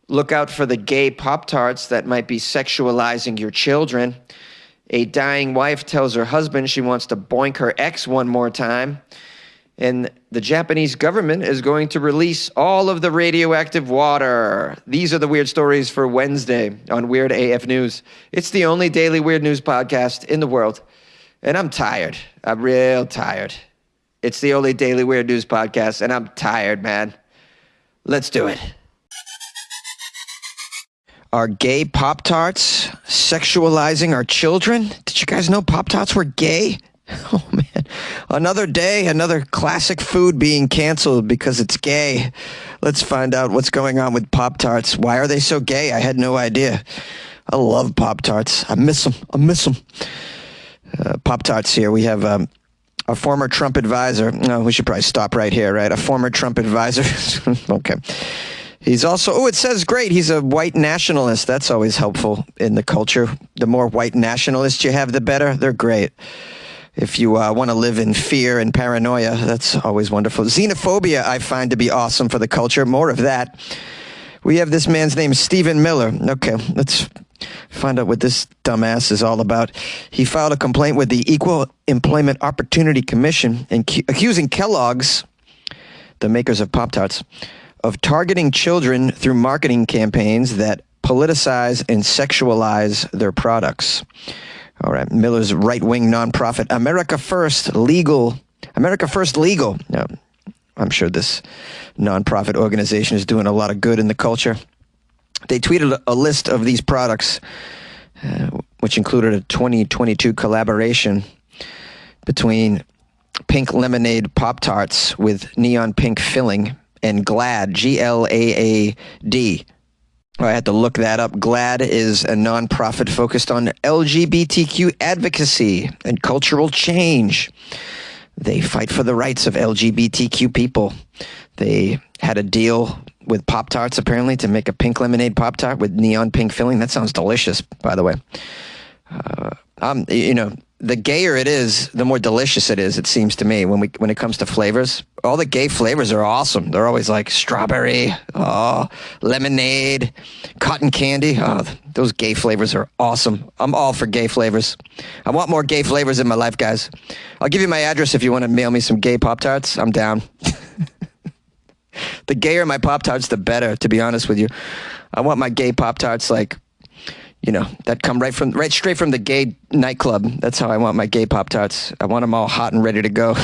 Look out for the gay Pop Tarts that might be sexualizing your children. A dying wife tells her husband she wants to boink her ex one more time. And the Japanese government is going to release all of the radioactive water. These are the weird stories for Wednesday on Weird AF News. It's the only daily weird news podcast in the world. And I'm tired. I'm real tired. It's the only daily weird news podcast, and I'm tired, man. Let's do it. Are gay Pop Tarts sexualizing our children? Did you guys know Pop Tarts were gay? Oh, man. Another day, another classic food being canceled because it's gay. Let's find out what's going on with Pop Tarts. Why are they so gay? I had no idea. I love Pop Tarts. I miss them. Pop Tarts here. We have a former Trump advisor. No, we should probably stop right here, right? A former Trump advisor. Okay. He's also, it says great. He's a white nationalist. That's always helpful in the culture. The more white nationalists you have, the better. They're great. If you want to live in fear and paranoia, that's always wonderful. Xenophobia, I find to be awesome for the culture. More of that. We have this man's name, Stephen Miller. Okay, let's find out what this dumbass is all about. He filed a complaint with the Equal Employment Opportunity Commission accusing Kellogg's, the makers of Pop-Tarts, of targeting children through marketing campaigns that politicize and sexualize their products. All right, Miller's right-wing nonprofit America First Legal. Now, I'm sure this nonprofit organization is doing a lot of good in the culture. They tweeted a list of these products, which included a 2022 collaboration between Pink Lemonade Pop-Tarts with neon pink filling and GLAAD, G-L-A-A-D. I had to look that up. GLAAD is a nonprofit focused on LGBTQ advocacy and cultural change. They fight for the rights of LGBTQ people. They had a deal with Pop-Tarts, apparently, to make a pink lemonade Pop-Tart with neon pink filling. That sounds delicious, by the way. The gayer it is, the more delicious it is, it seems to me, when it comes to flavors. All the gay flavors are awesome. They're always like strawberry, lemonade, cotton candy. Oh, those gay flavors are awesome. I'm all for gay flavors. I want more gay flavors in my life, guys. I'll give you my address if you want to mail me some gay Pop-Tarts. I'm down. The gayer my Pop-Tarts, the better, to be honest with you. I want my gay Pop-Tarts that come right straight from the gay nightclub. That's how I want my gay Pop-Tarts. I want them all hot and ready to go.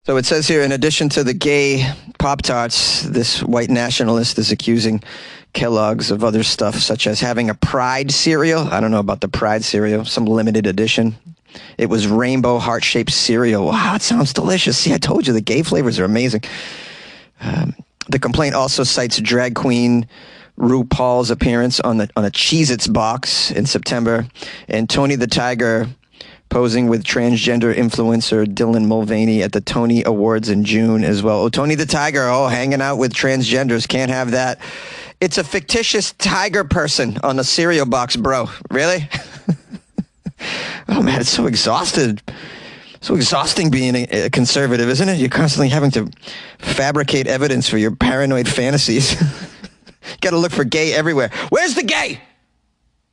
So it says here, in addition to the gay Pop-Tarts, this white nationalist is accusing Kellogg's of other stuff, such as having a Pride cereal. I don't know about the Pride cereal, some limited edition. It was rainbow heart-shaped cereal. Wow, it sounds delicious. See, I told you, the gay flavors are amazing. The complaint also cites drag queen RuPaul's appearance on a Cheez-Its box in September, and Tony the Tiger posing with transgender influencer Dylan Mulvaney at the Tony Awards in June as well. Oh, Tony the Tiger, hanging out with transgenders. Can't have that. It's a fictitious tiger person on a cereal box, bro. Really? Oh, man, it's so exhausting being a conservative, isn't it? You're constantly having to fabricate evidence for your paranoid fantasies. Got to look for gay everywhere. Where's the gay?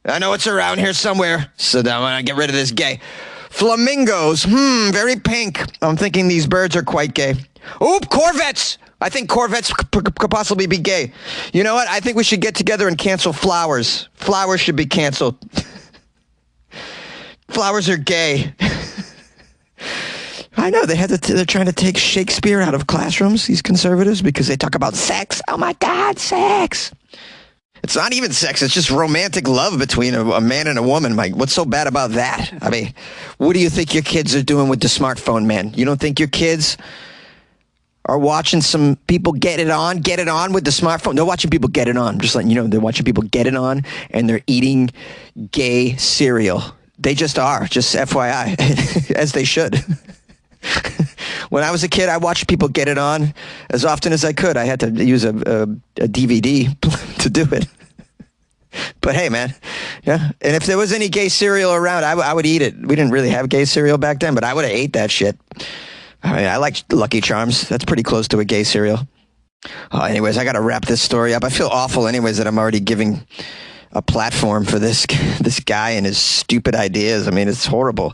I know it's around here somewhere. So now I'm going to get rid of this gay. Flamingos. Very pink. I'm thinking these birds are quite gay. Oop, Corvettes. I think Corvettes could possibly be gay. You know what? I think we should get together and cancel flowers. Flowers should be canceled. Flowers are gay. I know they're trying to take Shakespeare out of classrooms, these conservatives, because they talk about sex. Oh my God, sex. It's not even sex. It's just romantic love between a man and a woman. Like, what's so bad about that? I mean, what do you think your kids are doing with the smartphone, man? You don't think your kids are watching some people get it on with the smartphone? They're watching people get it on. Just letting you know, they're watching people get it on, and they're eating gay cereal. They just are, just FYI, as they should. When I was a kid, I watched people get it on as often as I could. I had to use a DVD to do it. But hey, man, yeah. And if there was any gay cereal around, I would eat it. We didn't really have gay cereal back then, but I would have ate that shit. I mean, I like Lucky Charms. That's pretty close to a gay cereal. Anyways, I got to wrap this story up. I feel awful, anyways, that I'm already giving a platform for this this guy and his stupid ideas. I mean, it's horrible.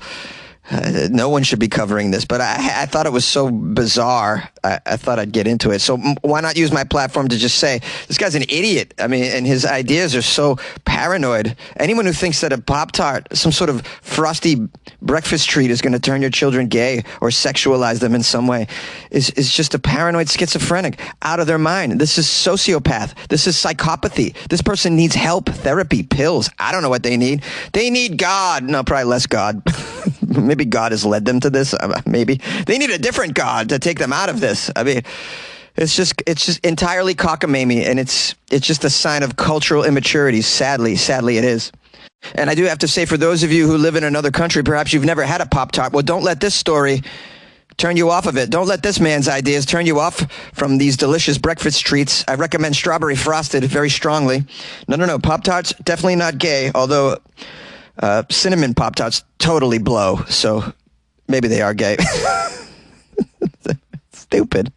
No one should be covering this, but I thought it was so bizarre. I thought I'd get into it. So why not use my platform to just say, this guy's an idiot. I mean, and his ideas are so paranoid. Anyone who thinks that a Pop-Tart, some sort of frosty breakfast treat is going to turn your children gay or sexualize them in some way is just a paranoid schizophrenic out of their mind. This is sociopath. This is psychopathy. This person needs help, therapy, pills. I don't know what they need. They need God. No, probably less God. Maybe God has led them to this. Maybe they need a different God to take them out of this. I mean, it's just entirely cockamamie, and it's just a sign of cultural immaturity. Sadly, it is. And I do have to say, for those of you who live in another country, perhaps you've never had a Pop-Tart. Well, don't let this story turn you off of it. Don't let this man's ideas turn you off from these delicious breakfast treats. I recommend strawberry frosted very strongly. No. Pop-Tarts, definitely not gay, although cinnamon Pop-Tarts totally blow, so maybe they are gay. Stupid.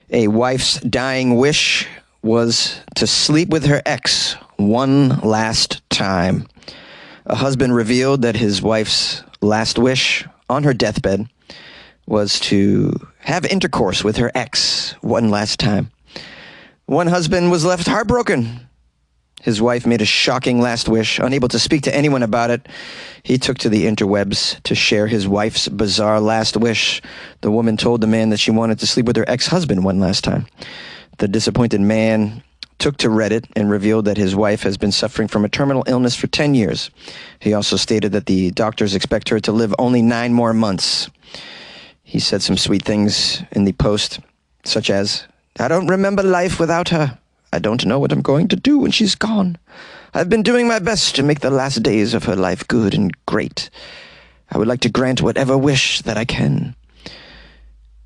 A wife's dying wish was to sleep with her ex one last time. A husband revealed that his wife's last wish on her deathbed was to have intercourse with her ex one last time. One husband was left heartbroken. His wife made a shocking last wish. Unable to speak to anyone about it, he took to the interwebs to share his wife's bizarre last wish. The woman told the man that she wanted to sleep with her ex-husband one last time. The disappointed man took to Reddit and revealed that his wife has been suffering from a terminal illness for 10 years. He also stated that the doctors expect her to live only 9 more months. He said some sweet things in the post, such as, "I don't remember life without her. I don't know what I'm going to do when she's gone. I've been doing my best to make the last days of her life good and great. I would like to grant whatever wish that I can."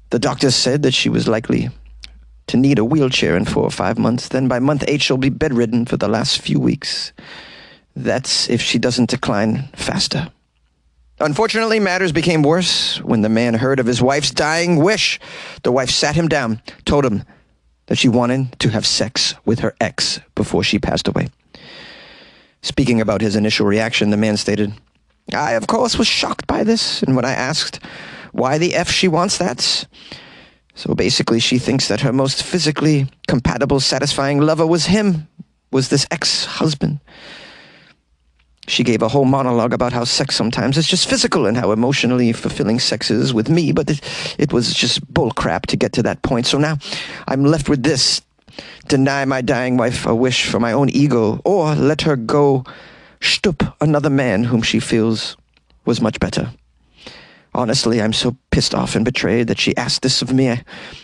The doctors said that she was likely to need a wheelchair in 4 or 5 months. Then by month 8, she'll be bedridden for the last few weeks. That's if she doesn't decline faster. Unfortunately, matters became worse when the man heard of his wife's dying wish. The wife sat him down, told him that she wanted to have sex with her ex before she passed away. Speaking about his initial reaction, the man stated, "I, of course, was shocked by this, and when I asked why the F she wants that, so basically she thinks that her most physically compatible, satisfying lover was him, was this ex-husband. She gave a whole monologue about how sex sometimes is just physical and how emotionally fulfilling sex is with me, but it was just bullcrap to get to that point. So now I'm left with this. Deny my dying wife a wish for my own ego, or let her go shtup another man whom she feels was much better. Honestly, I'm so pissed off and betrayed that she asked this of me.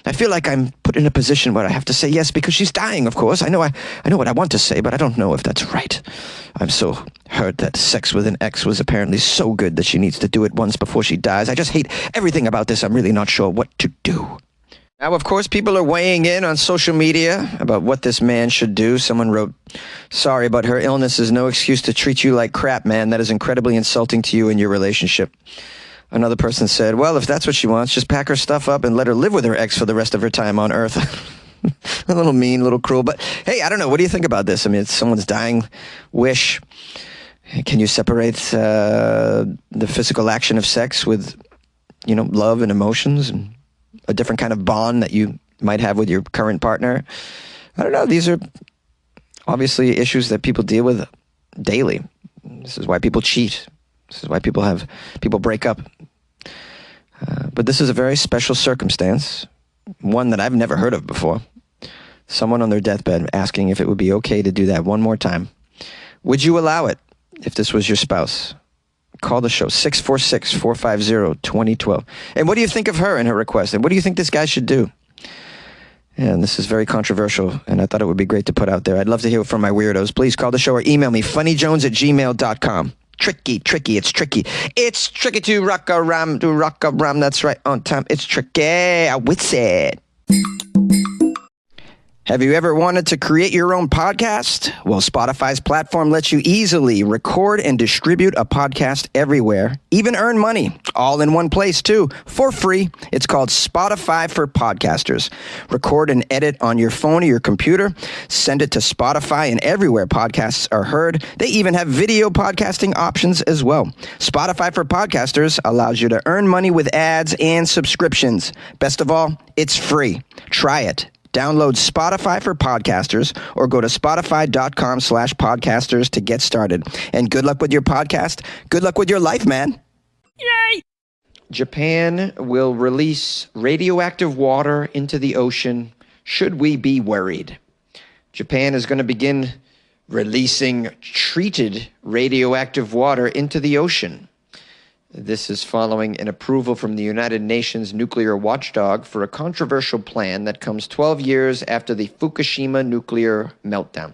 I feel like I'm put in a position where I have to say yes because she's dying, of course. I know what I want to say, but I don't know if that's right. I'm so hurt that sex with an ex was apparently so good that she needs to do it once before she dies. I just hate everything about this. I'm really not sure what to do." Now, of course, people are weighing in on social media about what this man should do. Someone wrote, "Sorry, but her illness is no excuse to treat you like crap, man. That is incredibly insulting to you and your relationship." Another person said, "Well, if that's what she wants, just pack her stuff up and let her live with her ex for the rest of her time on Earth." A little mean, a little cruel. But hey, I don't know. What do you think about this? I mean, it's someone's dying wish. Can you separate the physical action of sex with, love and emotions and a different kind of bond that you might have with your current partner? I don't know. These are obviously issues that people deal with daily. This is why people cheat. This is why people break up. But this is a very special circumstance, one that I've never heard of before. Someone on their deathbed asking if it would be okay to do that one more time. Would you allow it if this was your spouse? Call the show, 646-450-2012. And what do you think of her and her request? And what do you think this guy should do? And this is very controversial, and I thought it would be great to put out there. I'd love to hear from my weirdos. Please call the show or email me, funnyjones@gmail.com. Tricky, it's tricky. It's tricky to rock a ram, that's right, on time. It's tricky, I wits it. Have you ever wanted to create your own podcast? Well, Spotify's platform lets you easily record and distribute a podcast everywhere, even earn money, all in one place too, for free. It's called Spotify for Podcasters. Record and edit on your phone or your computer, send it to Spotify and everywhere podcasts are heard. They even have video podcasting options as well. Spotify for Podcasters allows you to earn money with ads and subscriptions. Best of all, it's free. Try it. Download Spotify for Podcasters or go to spotify.com/podcasters to get started. And good luck with your podcast. Good luck with your life, man. Yay! Japan will release radioactive water into the ocean. Should we be worried? Japan is going to begin releasing treated radioactive water into the ocean. This is following an approval from the United Nations nuclear watchdog for a controversial plan that comes 12 years after the Fukushima nuclear meltdown.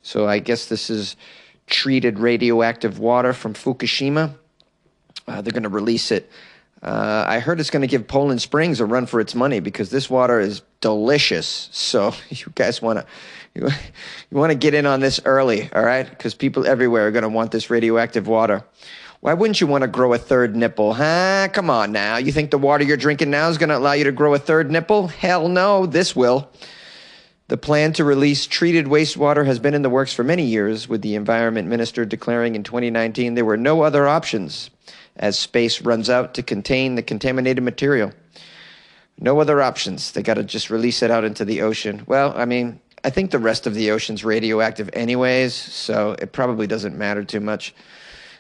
So I guess this is treated radioactive water from Fukushima. They're going to release it. I heard it's going to give Poland Springs a run for its money because this water is delicious. So you guys want to get in on this early, all right? Because people everywhere are going to want this radioactive water. Why wouldn't you want to grow a third nipple, huh? Come on now. You think the water you're drinking now is going to allow you to grow a third nipple? Hell no, this will. The plan to release treated wastewater has been in the works for many years, with the environment minister declaring in 2019 there were no other options as space runs out to contain the contaminated material. No other options. They got to just release it out into the ocean. Well, I mean, I think the rest of the ocean's radioactive anyways, so it probably doesn't matter too much.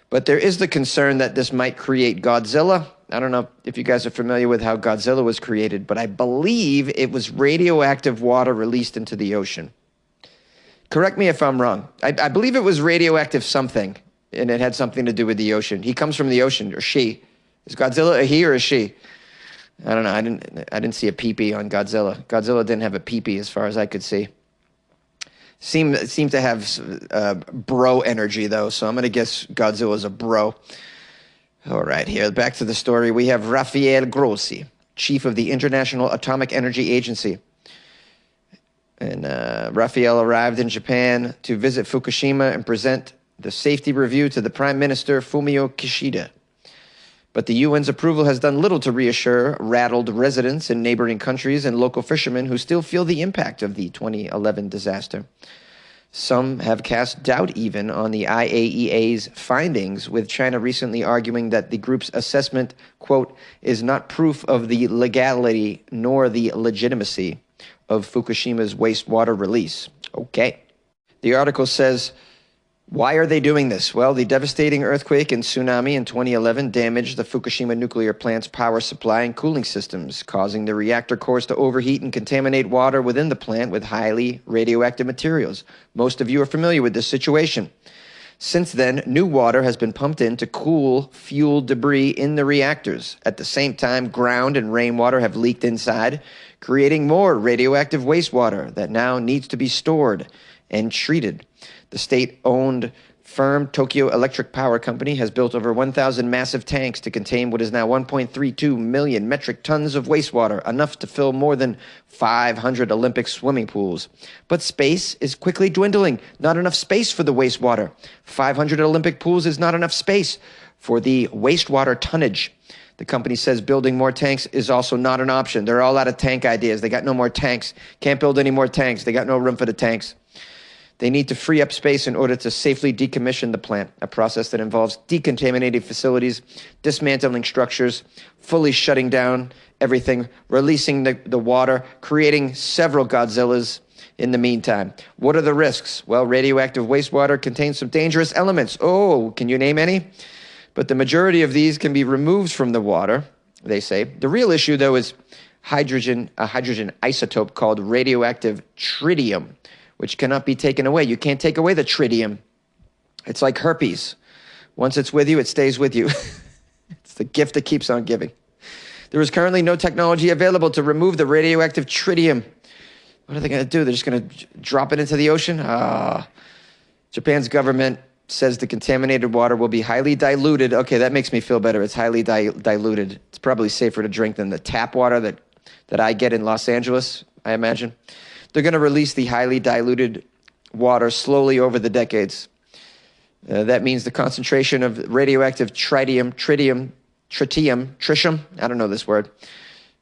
But there is the concern that this might create Godzilla. I don't know if you guys are familiar with how Godzilla was created, but I believe it was radioactive water released into the ocean. Correct me if I'm wrong. I believe it was radioactive something, and it had something to do with the ocean. He comes from the ocean, or she. Is Godzilla a he or a she? I don't know. I didn't see a pee-pee on Godzilla. Godzilla didn't have a pee-pee as far as I could see. Seem to have bro energy, though, so I'm going to guess Godzilla's a bro. All right, here, back to the story. We have Rafael Grossi, chief of the International Atomic Energy Agency. And Rafael arrived in Japan to visit Fukushima and present the safety review to the Prime Minister, Fumio Kishida. But the UN's approval has done little to reassure rattled residents in neighboring countries and local fishermen who still feel the impact of the 2011 disaster. Some have cast doubt even on the IAEA's findings, with China recently arguing that the group's assessment, quote, is not proof of the legality nor the legitimacy of Fukushima's wastewater release. Okay. The article says, why are they doing this? Well, the devastating earthquake and tsunami in 2011 damaged the Fukushima nuclear plant's power supply and cooling systems, causing the reactor cores to overheat and contaminate water within the plant with highly radioactive materials. Most of you are familiar with this situation. Since then, new water has been pumped in to cool fuel debris in the reactors. At the same time, ground and rainwater have leaked inside, creating more radioactive wastewater that now needs to be stored and treated. The state-owned firm Tokyo Electric Power Company has built over 1,000 massive tanks to contain what is now 1.32 million metric tons of wastewater, enough to fill more than 500 Olympic swimming pools. But space is quickly dwindling. Not enough space for the wastewater. 500 Olympic pools is not enough space for the wastewater tonnage. The company says building more tanks is also not an option. They're all out of tank ideas. They got no more tanks. Can't build any more tanks. They got no room for the tanks. They need to free up space in order to safely decommission the plant, a process that involves decontaminating facilities, dismantling structures, fully shutting down everything, releasing the water, creating several Godzillas in the meantime. What are the risks? Well, radioactive wastewater contains some dangerous elements. Oh, can you name any? But the majority of these can be removed from the water, they say. The real issue, though, is a hydrogen isotope called radioactive tritium, which cannot be taken away. You can't take away the tritium. It's like herpes. Once it's with you, it stays with you. It's the gift that keeps on giving. There is currently no technology available to remove the radioactive tritium. What are they going to do? They're just going to drop it into the ocean? Japan's government says the contaminated water will be highly diluted. Okay, that makes me feel better. It's highly diluted. It's probably safer to drink than the tap water that I get in Los Angeles, I imagine. They're going to release the highly diluted water slowly over the decades. That means the concentration of radioactive tritium, I don't know this word.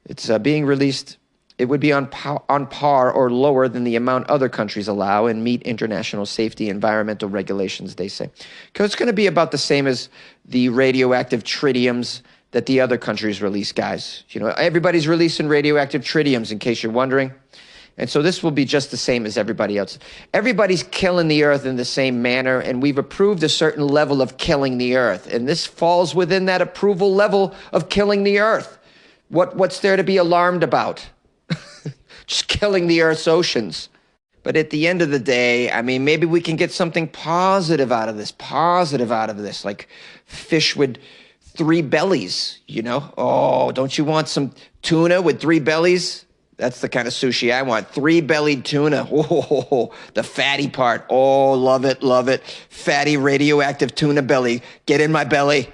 It's being released. It would be on par or lower than the amount other countries allow and meet international safety environmental regulations, they say. Because it's going to be about the same as the radioactive tritiums that the other countries release, guys. You know, everybody's releasing radioactive tritiums, in case you're wondering. And so this will be just the same as everybody else. Everybody's killing the earth in the same manner, and we've approved a certain level of killing the earth. And this falls within that approval level of killing the earth. What's there to be alarmed about? Just killing the earth's oceans. But at the end of the day, I mean, maybe we can get something positive out of this, like fish with 3 bellies, you know? Oh, don't you want some tuna with 3 bellies? That's the kind of sushi I want. 3-bellied tuna. Oh, the fatty part. Oh, love it, love it. Fatty radioactive tuna belly. Get in my belly.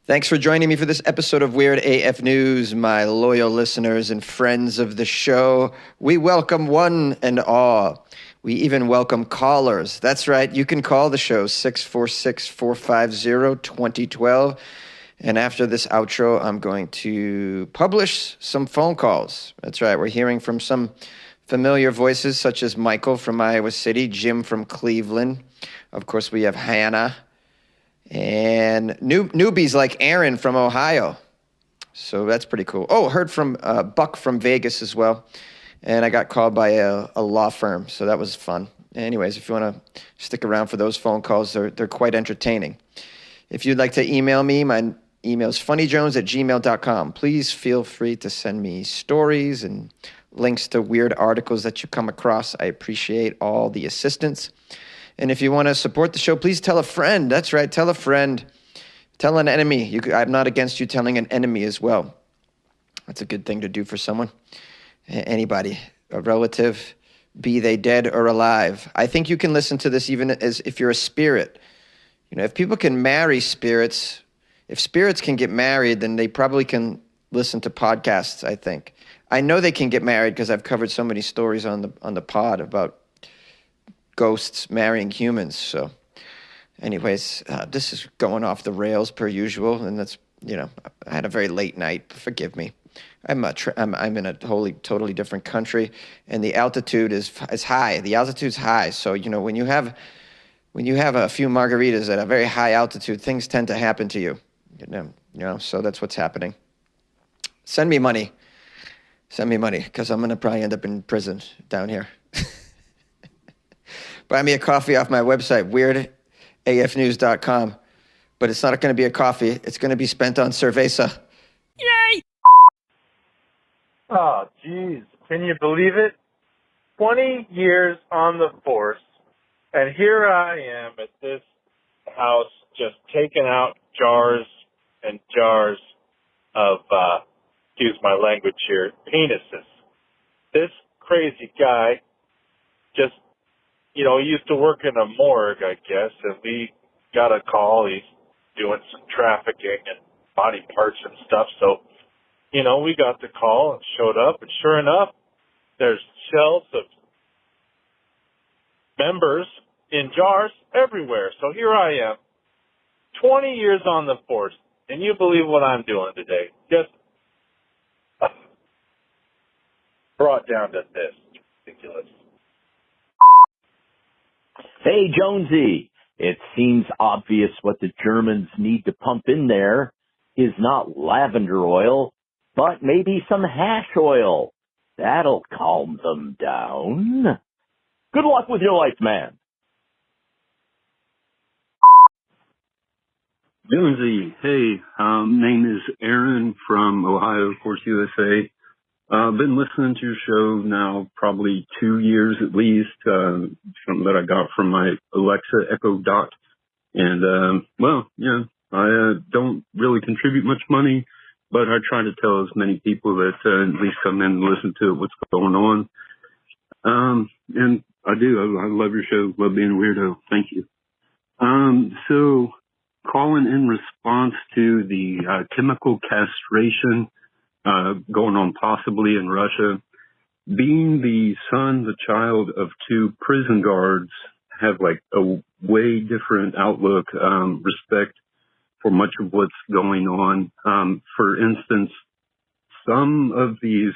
Thanks for joining me for this episode of Weird AF News, my loyal listeners and friends of the show. We welcome one and all. We even welcome callers. That's right. You can call the show 646-450-2012. And after this outro, I'm going to publish some phone calls. That's right. We're hearing from some familiar voices, such as Michael from Iowa City, Jim from Cleveland. Of course, we have Hannah. And newbies like Aaron from Ohio. So that's pretty cool. Oh, heard from Buck from Vegas as well. And I got called by a law firm. So that was fun. Anyways, if you want to stick around for those phone calls, they're quite entertaining. If you'd like to email me, my email is funnyjones@gmail.com. Please feel free to send me stories and links to weird articles that you come across. I appreciate all the assistance. And if you want to support the show, please tell a friend. That's right, tell a friend. Tell an enemy. I'm not against you telling an enemy as well. That's a good thing to do for someone. Anybody, a relative, be they dead or alive. I think you can listen to this even as if you're a spirit. You know, if people can marry spirits, if spirits can get married, then they probably can listen to podcasts, I think. I know they can get married because I've covered so many stories on the pod about ghosts marrying humans. So anyways, this is going off the rails per usual, and that's, you know, I had a very late night. Forgive me. I'm in a totally different country, and the altitude is high. The altitude's high, so you know when you have a few margaritas at a very high altitude, things tend to happen to you. You know, so that's what's happening. Send me money, because I'm gonna probably end up in prison down here. Buy me a coffee off my website, weirdafnews.com. But it's not going to be a coffee. It's going to be spent on cerveza. Yay! Oh, geez. Can you believe it? 20 years on the force, and here I am at this house just taking out jars and jars of, excuse my language here, penises. This crazy guy just, you know, he used to work in a morgue, I guess, and we got a call. He's doing some trafficking and body parts and stuff. So, you know, we got the call and showed up, and sure enough, there's shelves of members in jars everywhere. So here I am, 20 years on the force, and you believe what I'm doing today. Just brought down to this. Ridiculous. Hey, Jonesy, it seems obvious what the Germans need to pump in there is not lavender oil, but maybe some hash oil. That'll calm them down. Good luck with your life, man. Jonesy, hey, name is Aaron from Ohio, of course, USA. I've been listening to your show now probably 2 years at least, something that I got from my Alexa Echo Dot. And, well, yeah, I don't really contribute much money, but I try to tell as many people that at least come in and listen to what's going on. And I do. I love your show. Love being a weirdo. Thank you. So calling in response to the chemical castration going on possibly in Russia. being the son, the child of two prison guards, have like a way different outlook, respect for much of what's going on. For instance, some of these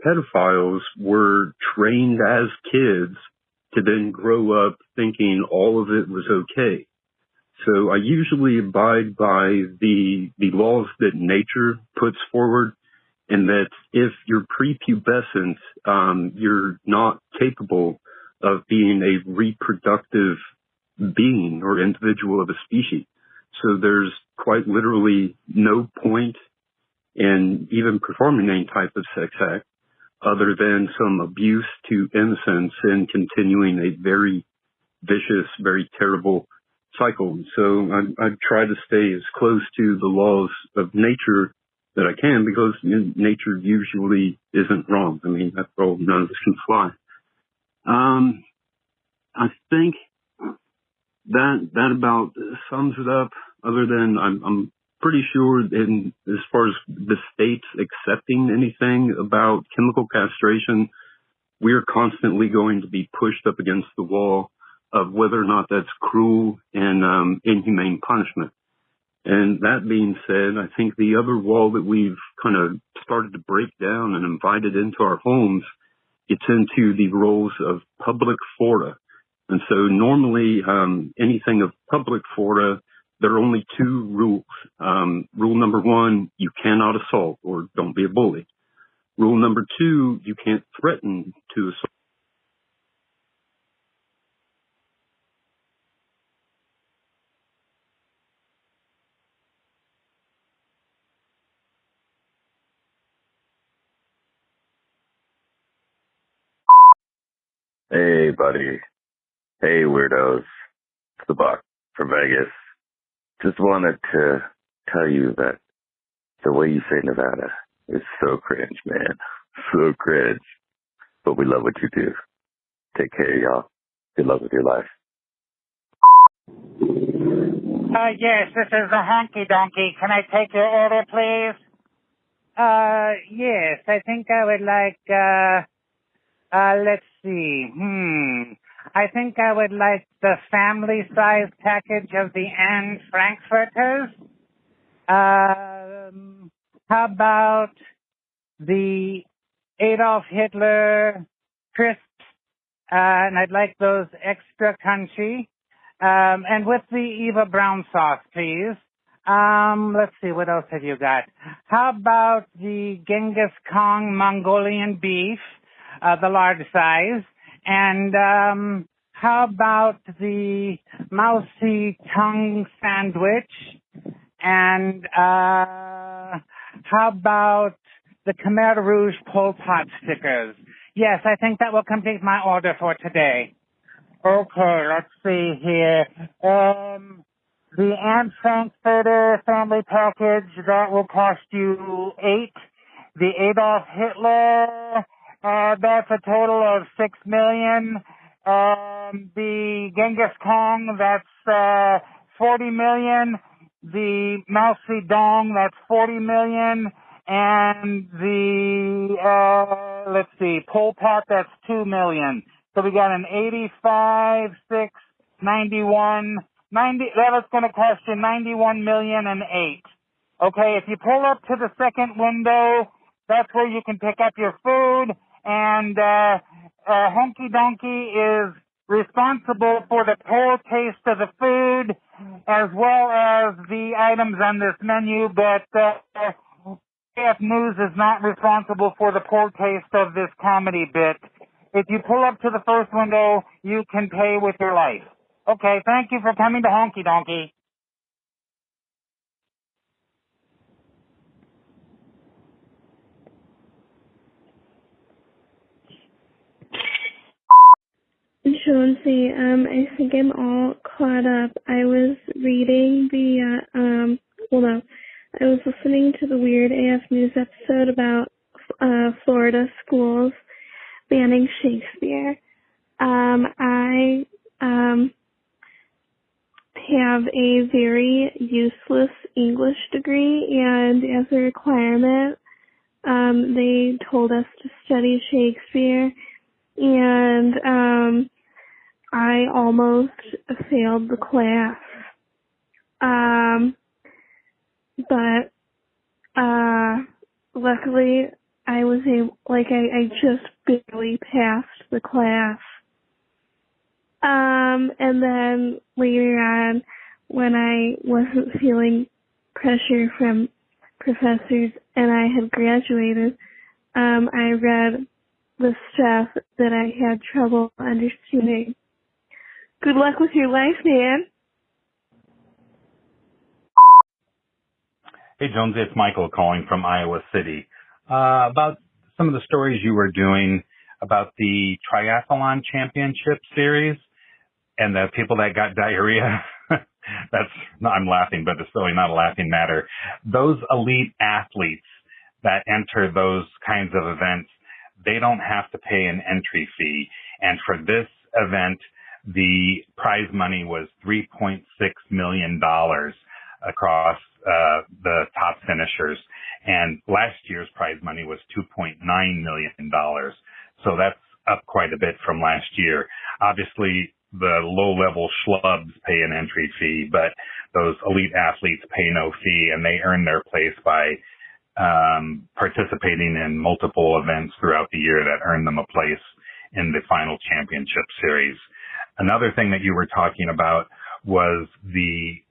pedophiles were trained as kids to then grow up thinking all of it was okay. So I usually abide by the laws that nature puts forward, and that if you're prepubescent, you're not capable of being a reproductive being or individual of a species. So there's quite literally no point in even performing any type of sex act other than some abuse to innocence and continuing a very vicious, very terrible cycle. So I try to stay as close to the laws of nature that I can, because nature usually isn't wrong. I mean, after all, none of us can fly. I think that about sums it up, other than I'm pretty sure in as far as the states accepting anything about chemical castration, we are constantly going to be pushed up against the wall of whether or not that's cruel and inhumane punishment. And that being said, I think the other wall that we've kind of started to break down and invited into our homes, it's into the roles of public fora. And so normally, anything of public fora, there are only two rules. Rule number one, you cannot assault, or don't be a bully. Rule number two, you can't threaten to assault. Hey, buddy. Hey, weirdos. It's the Buck from Vegas. Just wanted to tell you that the way you say Nevada is so cringe, man. So cringe. But we love what you do. Take care, y'all. Good luck with your life. Yes, this is the Honky Donkey. Can I take your order, please? Yes, I think I would like, let's see. I think I would like the family-size package of the Anne Frankfurters. How about the Adolf Hitler crisps? And I'd like those extra crunchy. And with the Eva Brown sauce, please. Let's see, what else have you got? How about the Genghis Khan Mongolian beef, the large size? And how about the mousy tongue sandwich? And how about the Khmer Rouge Pol Pot stickers? Yes, I think that will complete my order for today. Okay, let's see here. The Anne Frankfurter family package, that will cost you $8. The Adolf Hitler, that's a total of $6 million. The Genghis Khan, that's $40 million. The Mao Zedong, that's $40 million. And the, let's see, Pol Pot, that's $2 million. So we got an 85, 6, 91, 90, that was going to cost you 91 million and 8. Okay, if you pull up to the second window, that's where you can pick up your food, and Honky Donkey is responsible for the poor taste of the food as well as the items on this menu, but AF News is not responsible for the poor taste of this comedy bit. If you pull up to the first window, you can pay with your life. Okay, thank you for coming to Honky Donkey. Jonesy, I think I'm all caught up. I was reading I was listening to the weird AF News episode about Florida schools banning Shakespeare. I have a very useless English degree, and as a requirement, They told us to study Shakespeare, and I almost failed the class. But luckily I was I just barely passed the class. And then later on, when I wasn't feeling pressure from professors and I had graduated, I read the stuff that I had trouble understanding. Good luck with your life, man. Hey, Jonesy, it's Michael calling from Iowa City. About some of the stories you were doing about the triathlon championship series and the people that got diarrhea. I'm laughing, but it's really not a laughing matter. Those elite athletes that enter those kinds of events, they don't have to pay an entry fee. And for this event, the prize money was $3.6 million across the top finishers, and last year's prize money was $2.9 million. So that's up quite a bit from last year. Obviously, the low-level schlubs pay an entry fee, but those elite athletes pay no fee, and they earn their place by participating in multiple events throughout the year that earn them a place in the final championship series. Another thing that you were talking about was the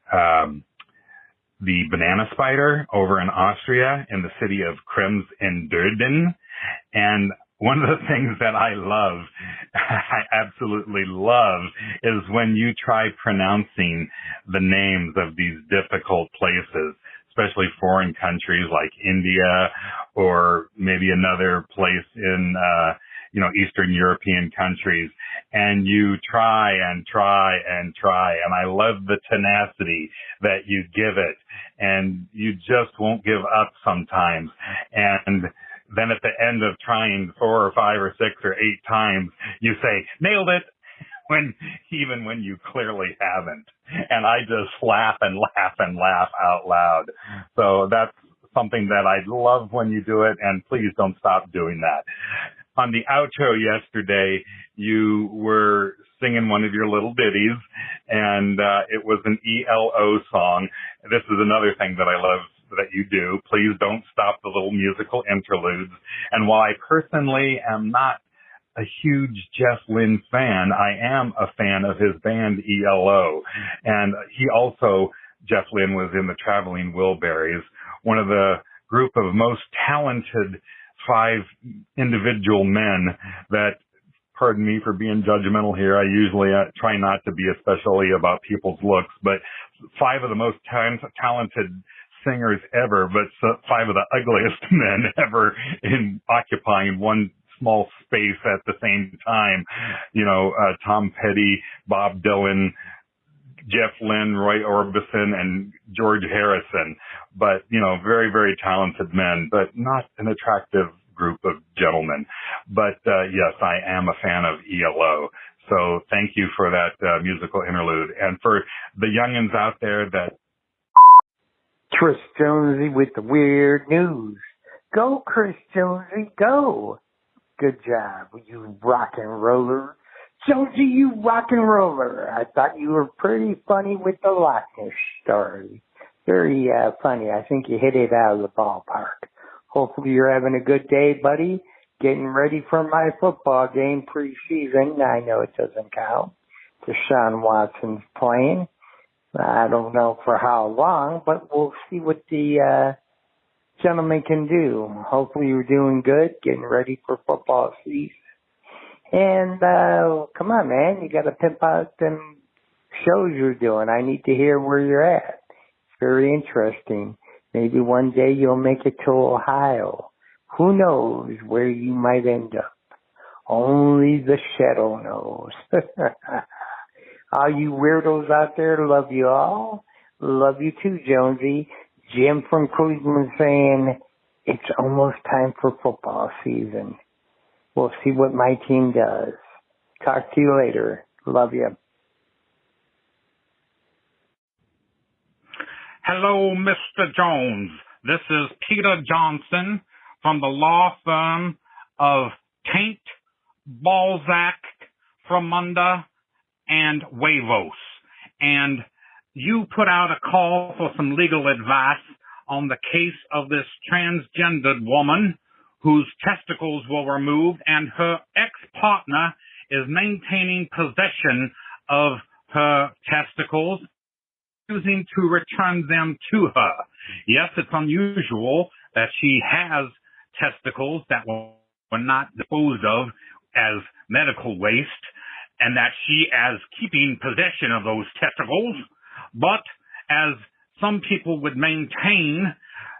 banana spider over in Austria in the city of Krems in Döden. And one of the things that I love, I absolutely love, is when you try pronouncing the names of these difficult places, especially foreign countries like India or maybe another place in, Eastern European countries. And you try and try and try. And I love the tenacity that you give it. And you just won't give up sometimes. And then at the end of trying 4 or 5 or 6 or 8 times, you say, nailed it, even when you clearly haven't. And I just laugh and laugh and laugh out loud. So that's something that I love when you do it, and please don't stop doing that. On the outro yesterday, you were singing one of your little ditties, and it was an ELO song. This is another thing that I love that you do. Please don't stop the little musical interludes. And while I personally am not a huge Jeff Lynne fan, I am a fan of his band ELO. And he also, Jeff Lynne, was in the Traveling Wilburys, one of the group of most talented 5 individual men that, pardon me for being judgmental here, I usually try not to be especially about people's looks, but 5 of the most talented singers ever, but 5 of the ugliest men ever in occupying one small space at the same time. Tom Petty, Bob Dylan, Jeff Lynne, Roy Orbison, and George Harrison. But, very, very talented men, but not an attractive group of gentlemen. But, yes, I am a fan of ELO. So thank you for that musical interlude. And for the youngins out there that... Chris Jonesy with the weird news. Go, Chris Jonesy, go. Good job, you rock and roller. Jonesy, you rock and roller. I thought you were pretty funny with the Loch Ness story. Very funny. I think you hit it out of the ballpark. Hopefully you're having a good day, buddy. Getting ready for my football game preseason. I know it doesn't count. Deshaun Watson's playing. I don't know for how long, but we'll see what the gentleman can do. Hopefully you're doing good, getting ready for football season. And come on, man, you got to pimp out them shows you're doing. I need to hear where you're at. It's very interesting. Maybe one day you'll make it to Ohio. Who knows where you might end up? Only the shadow knows. All you weirdos out there, love you all. Love you too, Jonesy. Jim from Cleveland saying it's almost time for football season. We'll see what my team does. Talk to you later. Love you. Hello, Mr. Jones. This is Peter Johnson from the law firm of Taint, Balzac, Fremunda, and Huevos. And you put out a call for some legal advice on the case of this transgendered woman whose testicles were removed, and her ex-partner is maintaining possession of her testicles, refusing to return them to her. Yes, it's unusual that she has testicles that were not disposed of as medical waste, and that she is keeping possession of those testicles. But as some people would maintain,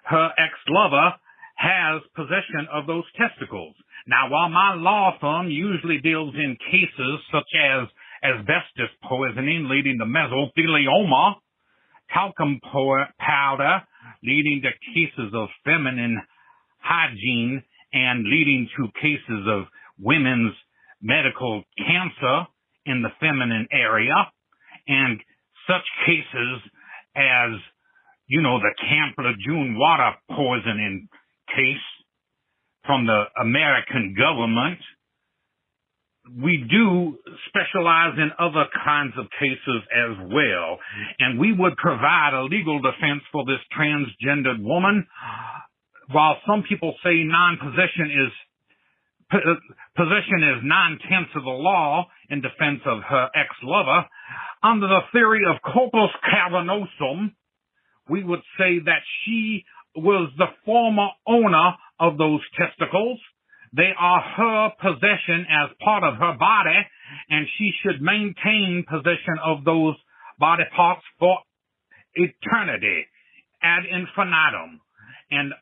her ex-lover has possession of those testicles. Now, while my law firm usually deals in cases such as asbestos poisoning leading to mesothelioma, talcum powder leading to cases of feminine hygiene and leading to cases of women's medical cancer in the feminine area, and such cases as, the Camp Lejeune water poisoning case from the American government. We do specialize in other kinds of cases as well, and we would provide a legal defense for this transgendered woman. While some people say possession is 9/10 of the law in defense of her ex-lover, under the theory of corpus cavernosum, we would say that she was the former owner of those testicles. They are her possession as part of her body, and she should maintain possession of those body parts for eternity, ad infinitum. And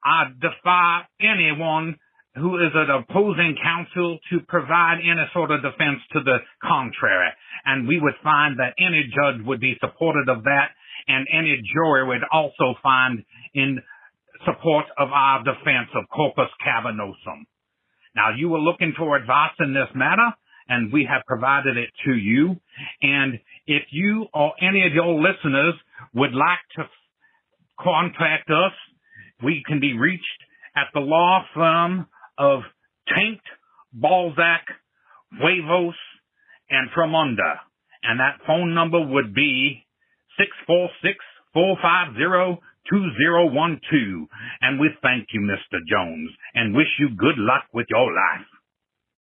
I defy anyone who is an opposing counsel to provide any sort of defense to the contrary. And we would find that any judge would be supportive of that, and any jury would also find in support of our defense of corpus cavernosum. Now, you were looking for advice in this matter, and we have provided it to you. And if you or any of your listeners would like to contact us, we can be reached at the law firm of Taint, Balzac, Huevos, and Fremunda. And that phone number would be 646-450-2012. And we thank you, Mr. Jones, and wish you good luck with your life.